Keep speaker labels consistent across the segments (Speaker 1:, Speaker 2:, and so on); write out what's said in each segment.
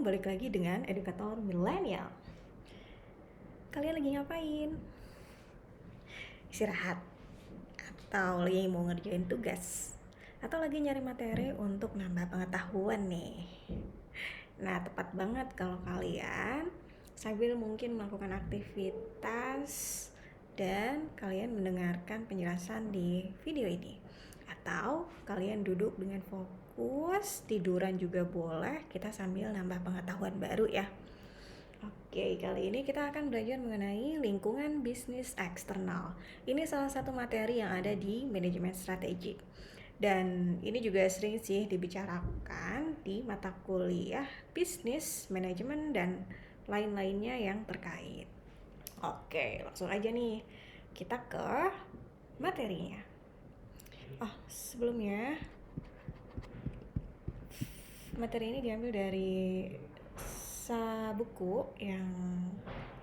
Speaker 1: balik lagi dengan edukator milenial. Kalian lagi ngapain? Istirahat? Atau lagi mau ngerjain tugas? Atau lagi nyari materi untuk nambah pengetahuan nih? Nah, tepat banget kalau kalian sambil mungkin melakukan aktivitas dan kalian mendengarkan penjelasan di video ini. Atau kalian duduk dengan fokus, tiduran juga boleh, kita sambil nambah pengetahuan baru ya. Oke, kali ini kita akan belajar mengenai lingkungan bisnis eksternal. Ini salah satu materi yang ada di manajemen strategik. Dan ini juga sering sih dibicarakan di mata kuliah bisnis, manajemen, dan lain-lainnya yang terkait. Oke, langsung aja nih kita ke materinya. Sebelumnya materi ini diambil dari buku yang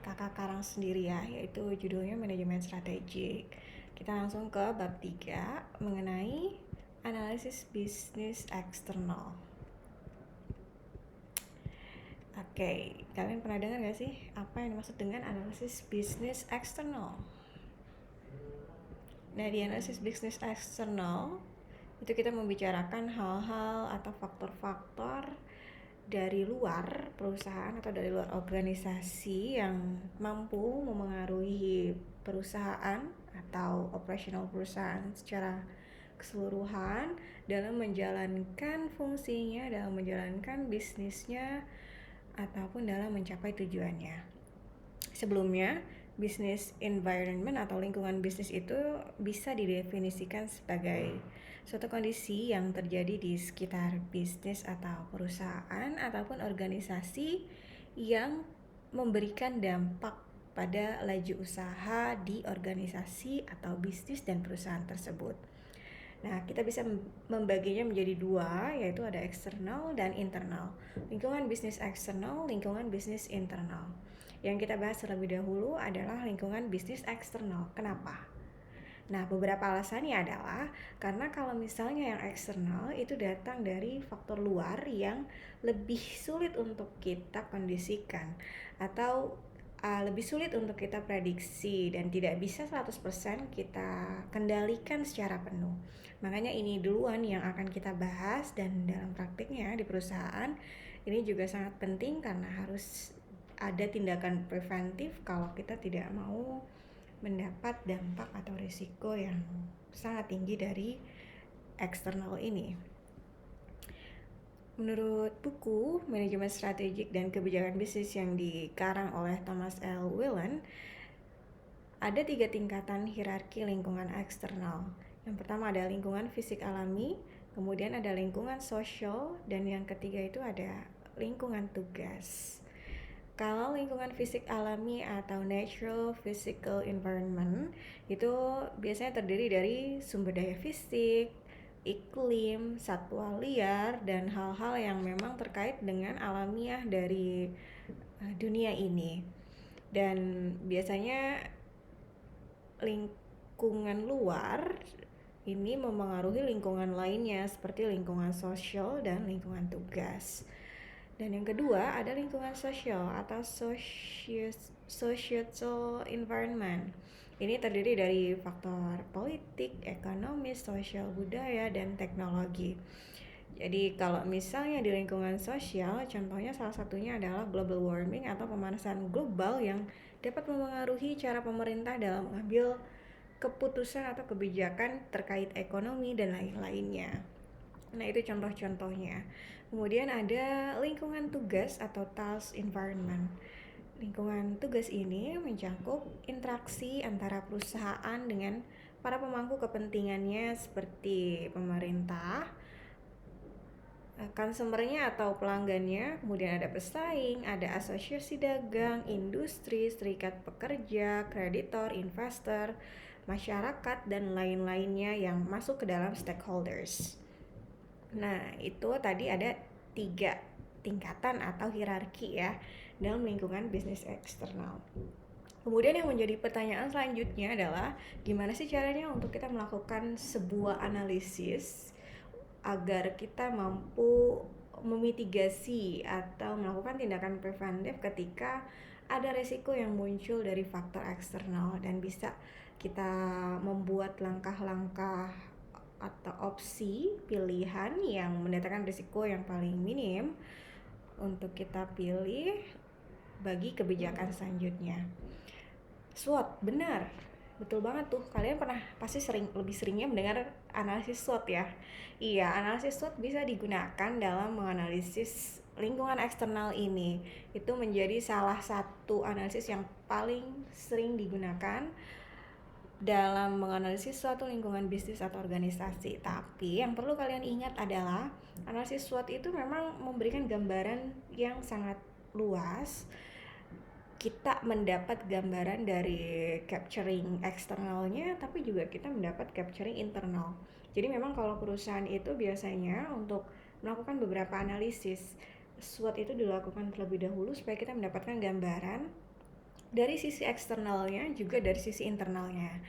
Speaker 1: kakak karang sendiri ya, yaitu judulnya manajemen strategik. Kita langsung ke bab 3 mengenai analisis bisnis eksternal. Oke, kalian pernah dengar gak sih apa yang dimaksud dengan analisis bisnis eksternal? Nah, di analisis bisnis eksternal itu kita membicarakan hal-hal atau faktor-faktor dari luar perusahaan atau dari luar organisasi yang mampu memengaruhi perusahaan atau operasional perusahaan secara keseluruhan dalam menjalankan fungsinya, dalam menjalankan bisnisnya, ataupun dalam mencapai tujuannya. Sebelumnya, business environment atau lingkungan bisnis itu bisa didefinisikan sebagai suatu kondisi yang terjadi di sekitar bisnis atau perusahaan ataupun organisasi yang memberikan dampak pada laju usaha di organisasi atau bisnis dan perusahaan tersebut. Nah, kita bisa membaginya menjadi dua, yaitu ada eksternal dan internal. Lingkungan bisnis eksternal, lingkungan bisnis internal. Yang kita bahas terlebih dahulu adalah lingkungan bisnis eksternal. Kenapa? Nah, beberapa alasannya adalah karena kalau misalnya yang eksternal itu datang dari faktor luar yang lebih sulit untuk kita kondisikan atau lebih sulit untuk kita prediksi dan tidak bisa 100% kita kendalikan secara penuh. Makanya ini duluan yang akan kita bahas, dan dalam praktiknya di perusahaan ini juga sangat penting karena harus ada tindakan preventif kalau kita tidak mau mendapat dampak atau risiko yang sangat tinggi dari eksternal ini. Menurut buku Manajemen Strategik dan Kebijakan Bisnis yang dikarang oleh Thomas L. Whelan, ada 3 tingkatan hierarki lingkungan eksternal. Yang pertama ada lingkungan fisik alami, kemudian ada lingkungan sosial, dan yang ketiga itu ada lingkungan tugas. Kalau lingkungan fisik alami atau natural physical environment itu biasanya terdiri dari sumber daya fisik, iklim, satwa liar, dan hal-hal yang memang terkait dengan alamiah dari dunia ini. Dan biasanya lingkungan luar ini memengaruhi lingkungan lainnya seperti lingkungan sosial dan lingkungan tugas. Dan yang kedua ada lingkungan sosial atau societal environment. Ini terdiri dari faktor politik, ekonomi, sosial, budaya, dan teknologi. Jadi kalau misalnya di lingkungan sosial, contohnya salah satunya adalah global warming atau pemanasan global yang dapat memengaruhi cara pemerintah dalam mengambil keputusan atau kebijakan terkait ekonomi dan lain-lainnya. Nah, itu contoh-contohnya. Kemudian ada lingkungan tugas atau task environment. Lingkungan tugas ini mencakup interaksi antara perusahaan dengan para pemangku kepentingannya seperti pemerintah, konsumernya atau pelanggannya, kemudian ada pesaing, ada asosiasi dagang, industri, serikat pekerja, kreditor, investor, masyarakat, dan lain-lainnya yang masuk ke dalam stakeholders. Nah, itu tadi ada 3 tingkatan atau hierarki ya dalam lingkungan bisnis eksternal. Kemudian yang menjadi pertanyaan selanjutnya adalah gimana sih caranya untuk kita melakukan sebuah analisis agar kita mampu memitigasi atau melakukan tindakan preventif ketika ada resiko yang muncul dari faktor eksternal, dan bisa kita membuat langkah-langkah atau opsi pilihan yang mendatangkan risiko yang paling minim untuk kita pilih bagi kebijakan selanjutnya. SWOT, benar, betul banget tuh. Kalian pernah pasti lebih seringnya mendengar analisis SWOT ya. Iya, analisis SWOT bisa digunakan dalam menganalisis lingkungan eksternal ini. Itu menjadi salah satu analisis yang paling sering digunakan dalam menganalisis suatu lingkungan bisnis atau organisasi. Tapi yang perlu kalian ingat adalah analisis SWOT itu memang memberikan gambaran yang sangat luas. Kita mendapat gambaran dari capturing eksternalnya, tapi juga kita mendapat capturing internal. Jadi memang kalau perusahaan itu biasanya untuk melakukan beberapa analisis SWOT itu dilakukan terlebih dahulu supaya kita mendapatkan gambaran dari sisi eksternalnya juga dari sisi internalnya.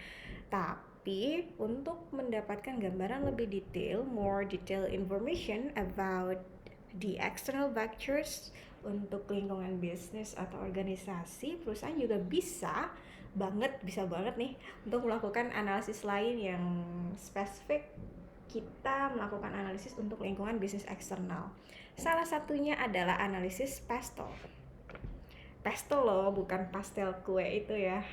Speaker 1: Tapi untuk mendapatkan gambaran lebih detail, more detailed information about the external factors untuk lingkungan bisnis atau organisasi, perusahaan juga bisa banget nih untuk melakukan analisis lain yang spesifik. Kita melakukan analisis untuk lingkungan bisnis eksternal. Salah satunya adalah analisis PESTEL. PESTEL loh, bukan pastel kue itu ya.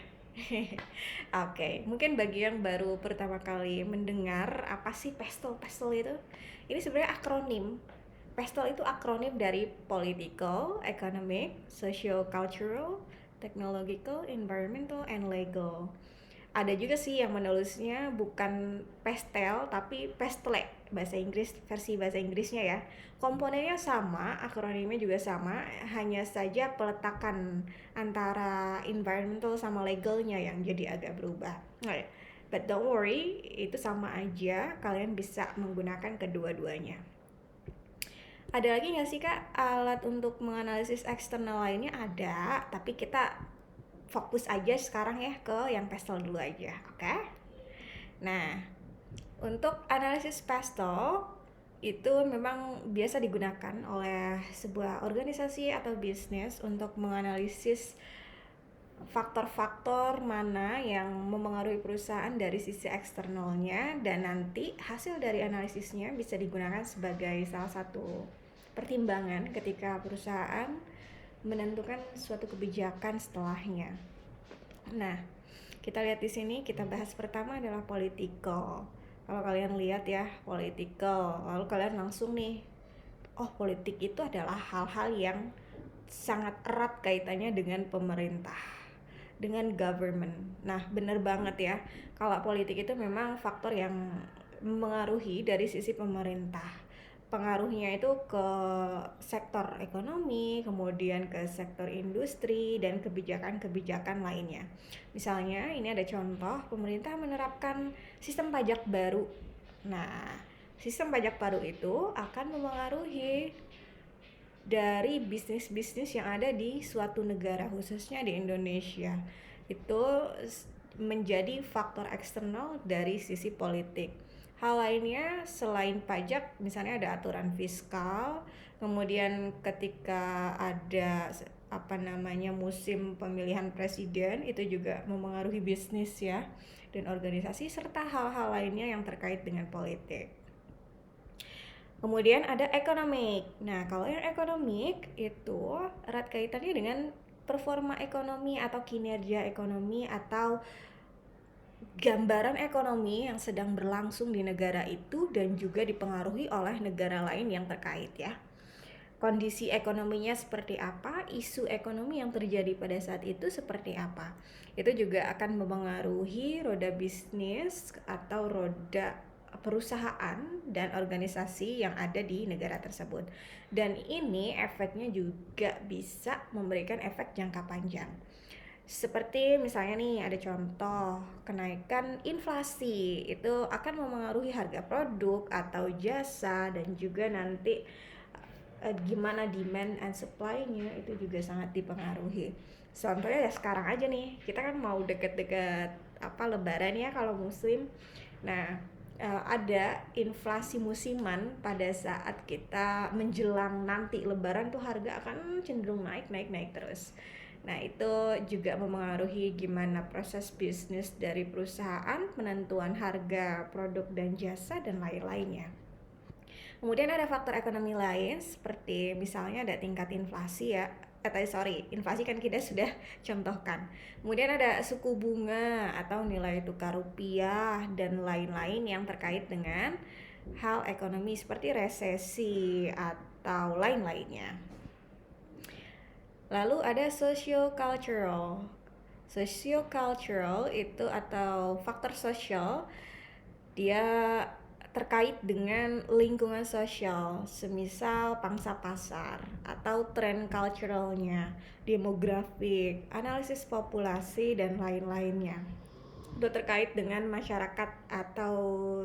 Speaker 1: Oke, mungkin bagi yang baru pertama kali mendengar apa sih PESTEL? PESTEL itu, ini sebenarnya akronim. PESTEL itu akronim dari Political, Economic, Socio-Cultural, Technological, Environmental, and Legal. Ada juga sih yang menulisnya bukan pastel tapi pestle, bahasa Inggris, versi bahasa Inggrisnya ya. Komponennya sama, akronimnya juga sama, hanya saja peletakan antara environmental sama legalnya yang jadi agak berubah. But don't worry, itu sama aja, kalian bisa menggunakan kedua-duanya. Ada lagi nggak sih Kak alat untuk menganalisis eksternal lainnya? Ada, tapi kita fokus aja sekarang ya ke yang PESTEL dulu aja, oke? Nah, untuk analisis PESTEL itu memang biasa digunakan oleh sebuah organisasi atau bisnis untuk menganalisis faktor-faktor mana yang memengaruhi perusahaan dari sisi eksternalnya, dan nanti hasil dari analisisnya bisa digunakan sebagai salah satu pertimbangan ketika perusahaan menentukan suatu kebijakan setelahnya. Nah, kita lihat di sini, kita bahas pertama adalah political. Kalau kalian lihat ya, political, lalu kalian langsung nih, oh politik itu adalah hal-hal yang sangat erat kaitannya dengan pemerintah, dengan government. Nah, bener banget ya, kalau politik itu memang faktor yang mengaruhi dari sisi pemerintah. Pengaruhnya itu ke sektor ekonomi, kemudian ke sektor industri, dan kebijakan-kebijakan lainnya. Misalnya, ini ada contoh, pemerintah menerapkan sistem pajak baru. Nah, sistem pajak baru itu akan memengaruhi dari bisnis-bisnis yang ada di suatu negara, khususnya di Indonesia. Itu menjadi faktor eksternal dari sisi politik. Hal lainnya selain pajak, misalnya ada aturan fiskal, kemudian ketika ada musim pemilihan presiden, itu juga memengaruhi bisnis ya dan organisasi, serta hal-hal lainnya yang terkait dengan politik. Kemudian ada ekonomik. Nah, kalau yang ekonomik itu erat kaitannya dengan performa ekonomi atau kinerja ekonomi atau gambaran ekonomi yang sedang berlangsung di negara itu dan juga dipengaruhi oleh negara lain yang terkait ya. Kondisi ekonominya seperti apa, isu ekonomi yang terjadi pada saat itu seperti apa. Itu juga akan memengaruhi roda bisnis atau roda perusahaan dan organisasi yang ada di negara tersebut. Dan ini efeknya juga bisa memberikan efek jangka panjang. Seperti misalnya nih ada contoh kenaikan inflasi, itu akan memengaruhi harga produk atau jasa, dan juga nanti gimana demand and supply-nya itu juga sangat dipengaruhi. Contohnya ya sekarang aja nih, kita kan mau deket-deket lebaran ya kalau muslim. Nah, ada inflasi musiman pada saat kita menjelang nanti Lebaran tuh harga akan cenderung naik terus. Nah, itu juga memengaruhi gimana proses bisnis dari perusahaan, penentuan harga produk dan jasa, dan lain-lainnya. Kemudian ada faktor ekonomi lain seperti misalnya ada tingkat inflasi ya. Inflasi kan kita sudah contohkan. Kemudian ada suku bunga atau nilai tukar rupiah dan lain-lain yang terkait dengan hal ekonomi seperti resesi atau lain-lainnya. Lalu ada socio-cultural. Socio-cultural itu atau faktor sosial, dia terkait dengan lingkungan sosial, semisal pangsa pasar atau tren culturalnya, demografik, analisis populasi, dan lain-lainnya. Itu terkait dengan masyarakat atau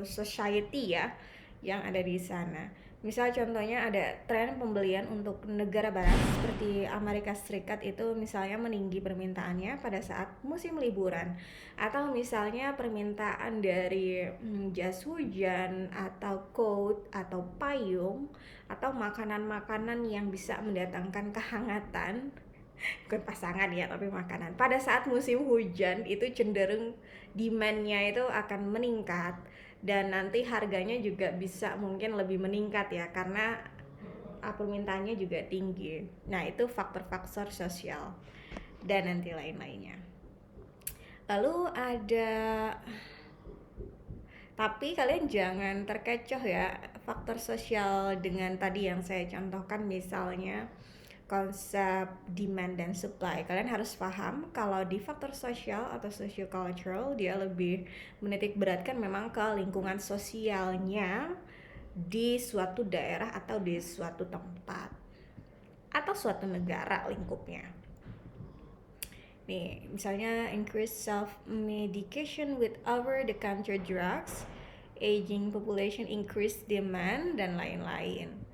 Speaker 1: society ya yang ada di sana. Misal contohnya ada tren pembelian untuk negara barat seperti Amerika Serikat itu misalnya meninggi permintaannya pada saat musim liburan, atau misalnya permintaan dari jas hujan atau coat atau payung atau makanan-makanan yang bisa mendatangkan kehangatan, bukan pasangan ya tapi makanan, pada saat musim hujan itu cenderung demand-nya itu akan meningkat dan nanti harganya juga bisa mungkin lebih meningkat ya karena permintaannya juga tinggi. Nah, itu faktor-faktor sosial dan nanti lain-lainnya. Lalu ada, tapi kalian jangan terkecoh ya faktor sosial dengan tadi yang saya contohkan, misalnya konsep demand dan supply. Kalian harus paham kalau di faktor sosial atau socio-cultural dia lebih menitik beratkan memang ke lingkungan sosialnya di suatu daerah atau di suatu tempat atau suatu negara lingkupnya. Nih, misalnya increase self-medication with over-the-counter drugs, aging population increase demand, dan lain-lain.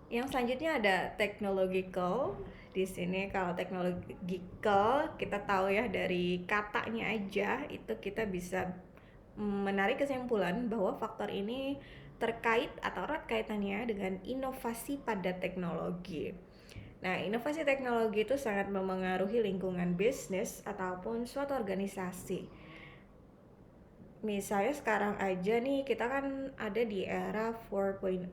Speaker 1: Yang selanjutnya ada technological. Di sini kalau technological kita tahu ya dari katanya aja itu kita bisa menarik kesimpulan bahwa faktor ini terkait atau erat kaitannya dengan inovasi pada teknologi. Nah, inovasi teknologi itu sangat memengaruhi lingkungan bisnis ataupun suatu organisasi. Misalnya sekarang aja nih kita kan ada di era 4.0.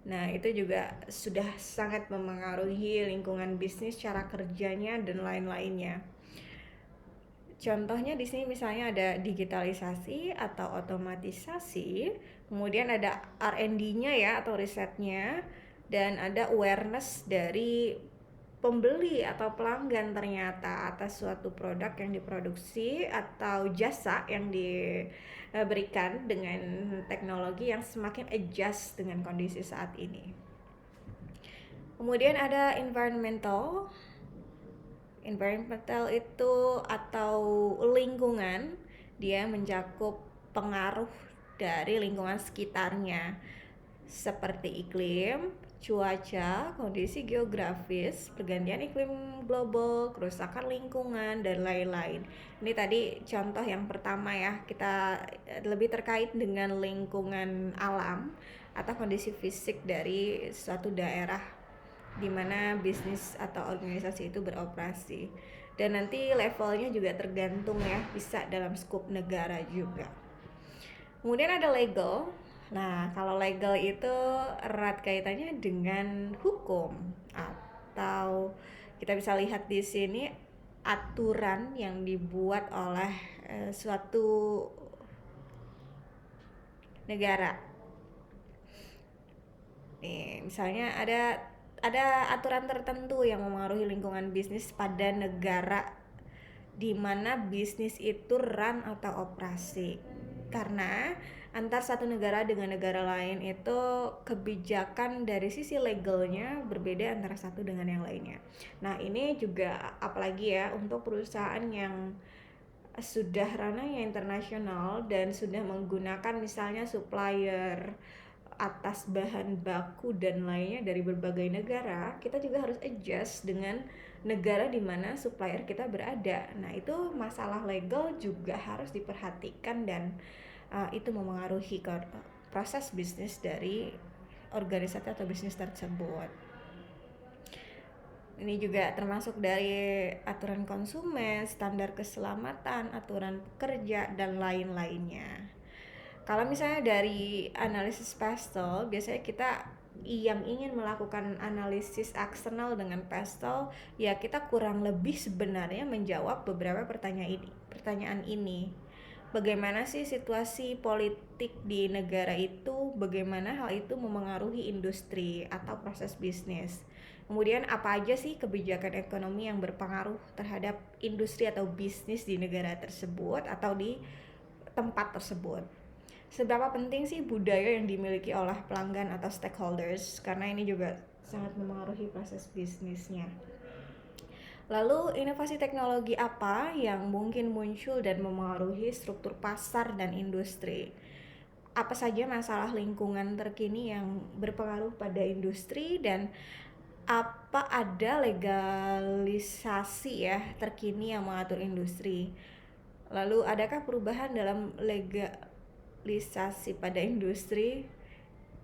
Speaker 1: Nah, itu juga sudah sangat memengaruhi lingkungan bisnis, cara kerjanya, dan lain-lainnya. Contohnya di sini misalnya ada digitalisasi atau otomatisasi, kemudian ada R&D-nya ya atau risetnya, dan ada awareness dari pembeli atau pelanggan ternyata atas suatu produk yang diproduksi atau jasa yang diberikan dengan teknologi yang semakin adjust dengan kondisi saat ini. Kemudian ada environmental. Environmental itu atau lingkungan, dia mencakup pengaruh dari lingkungan sekitarnya seperti iklim, cuaca, kondisi geografis, pergantian iklim global, kerusakan lingkungan, dan lain-lain. Ini tadi contoh yang pertama ya, kita lebih terkait dengan lingkungan alam atau kondisi fisik dari suatu daerah di mana bisnis atau organisasi itu beroperasi. Dan nanti levelnya juga tergantung ya, bisa dalam skop negara juga. Kemudian ada legal. Nah, kalau legal itu erat kaitannya dengan hukum atau kita bisa lihat di sini aturan yang dibuat oleh suatu negara. Nih, misalnya ada aturan tertentu yang memengaruhi lingkungan bisnis pada negara di mana bisnis itu run atau operasi. Karena antar satu negara dengan negara lain itu kebijakan dari sisi legalnya berbeda antara satu dengan yang lainnya. Nah, ini juga apalagi ya untuk perusahaan yang sudah ranahnya internasional dan sudah menggunakan misalnya supplier atas bahan baku dan lainnya dari berbagai negara, kita juga harus adjust dengan negara di mana supplier kita berada. Nah, itu masalah legal juga harus diperhatikan dan itu memengaruhi proses bisnis dari organisasi atau bisnis tersebut. Ini juga termasuk dari aturan konsumen, standar keselamatan, aturan pekerja, dan lain-lainnya. Kalau misalnya dari analisis PESTEL, biasanya kita yang ingin melakukan analisis eksternal dengan PESTEL, ya kita kurang lebih sebenarnya menjawab beberapa pertanyaan ini. Bagaimana sih situasi politik di negara itu, bagaimana hal itu memengaruhi industri atau proses bisnis. Kemudian apa aja sih kebijakan ekonomi yang berpengaruh terhadap industri atau bisnis di negara tersebut atau di tempat tersebut. Seberapa penting sih budaya yang dimiliki oleh pelanggan atau stakeholders, karena ini juga sangat memengaruhi proses bisnisnya. Lalu inovasi teknologi apa yang mungkin muncul dan memengaruhi struktur pasar dan industri? Apa saja masalah lingkungan terkini yang berpengaruh pada industri, dan apa ada legalisasi ya terkini yang mengatur industri? Lalu adakah perubahan dalam legalisasi pada industri?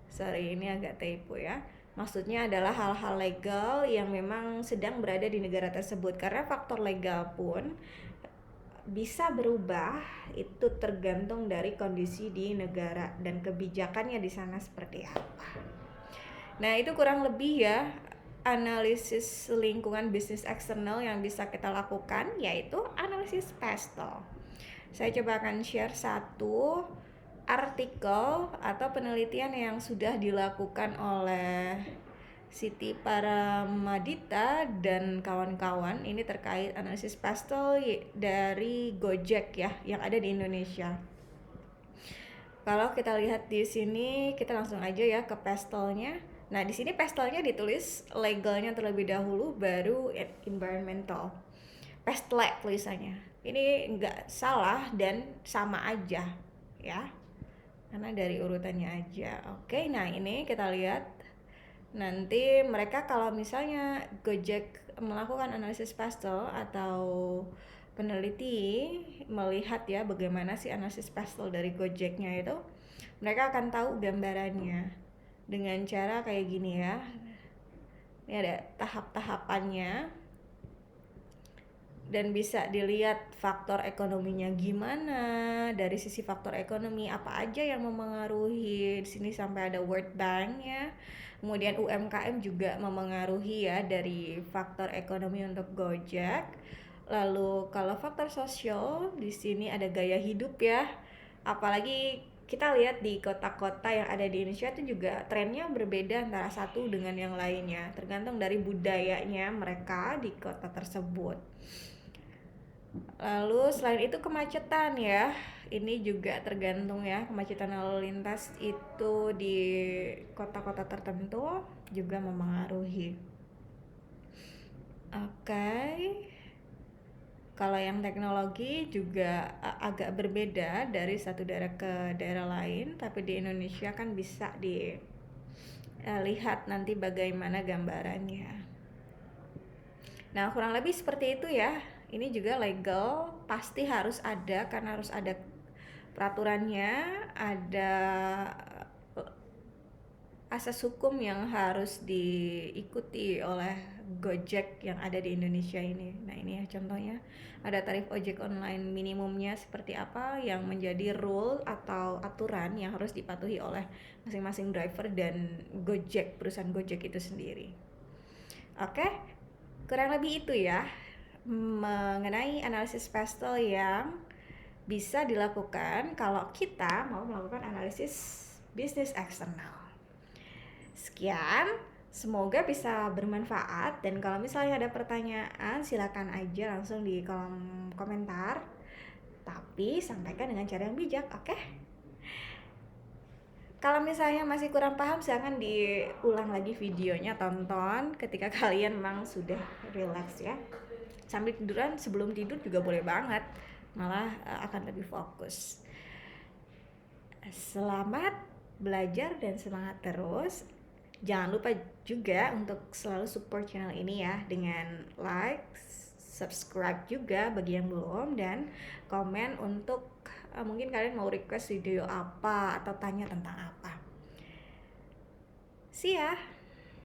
Speaker 1: Sorry, ini agak typo ya. Maksudnya adalah hal-hal legal yang memang sedang berada di negara tersebut, karena faktor legal pun bisa berubah, itu tergantung dari kondisi di negara dan kebijakannya di sana seperti apa. Nah, itu kurang lebih ya analisis lingkungan bisnis eksternal yang bisa kita lakukan, yaitu analisis PESTEL. Saya coba akan share satu artikel atau penelitian yang sudah dilakukan oleh Siti Paramadita dan kawan-kawan. Ini terkait analisis PESTEL dari Gojek ya, yang ada di Indonesia. Kalau kita lihat di sini, kita langsung aja ya ke PESTEL-nya. Nah, di sini PESTEL-nya ditulis legalnya terlebih dahulu, baru environmental. PESTEL tulisannya. Ini enggak salah dan sama aja ya, karena dari urutannya aja. Oke, nah ini kita lihat nanti mereka kalau misalnya Gojek melakukan analisis PESTEL atau peneliti melihat ya bagaimana sih analisis PESTEL dari Gojeknya itu, mereka akan tahu gambarannya dengan cara kayak gini ya. Ini ada tahap-tahapannya dan bisa dilihat faktor ekonominya gimana. Dari sisi faktor ekonomi apa aja yang memengaruhi, di sini sampai ada World Bank ya. Kemudian UMKM juga memengaruhi ya dari faktor ekonomi untuk Gojek. Lalu kalau faktor sosial, di sini ada gaya hidup ya. Apalagi kita lihat di kota-kota yang ada di Indonesia itu juga trennya berbeda antara satu dengan yang lainnya, tergantung dari budayanya mereka di kota tersebut. Lalu selain itu kemacetan ya, ini juga tergantung ya, kemacetan lalu lintas itu di kota-kota tertentu juga memengaruhi. Oke. Kalau yang teknologi juga agak berbeda dari satu daerah ke daerah lain, tapi di Indonesia kan bisa dilihat nanti bagaimana gambarannya. Nah, kurang lebih seperti itu ya. Ini juga legal, pasti harus ada karena harus ada peraturannya, ada asas hukum yang harus diikuti oleh Gojek yang ada di Indonesia ini. Nah, ini ya contohnya, ada tarif ojek online minimumnya seperti apa yang menjadi rule atau aturan yang harus dipatuhi oleh masing-masing driver dan Gojek, perusahaan Gojek itu sendiri. Oke, kurang lebih itu ya mengenai analisis PESTEL yang bisa dilakukan kalau kita mau melakukan analisis bisnis eksternal. Sekian, semoga bisa bermanfaat, dan kalau misalnya ada pertanyaan silakan aja langsung di kolom komentar, tapi sampaikan dengan cara yang bijak, oke? Kalau misalnya masih kurang paham, silakan diulang lagi videonya, tonton ketika kalian memang sudah relax ya. Sambil tiduran, sebelum tidur juga boleh banget, malah akan lebih fokus. Selamat belajar dan semangat terus. Jangan lupa juga untuk selalu support channel ini ya, dengan like, subscribe juga bagi yang belum, dan komen untuk mungkin kalian mau request video apa atau tanya tentang apa. See ya.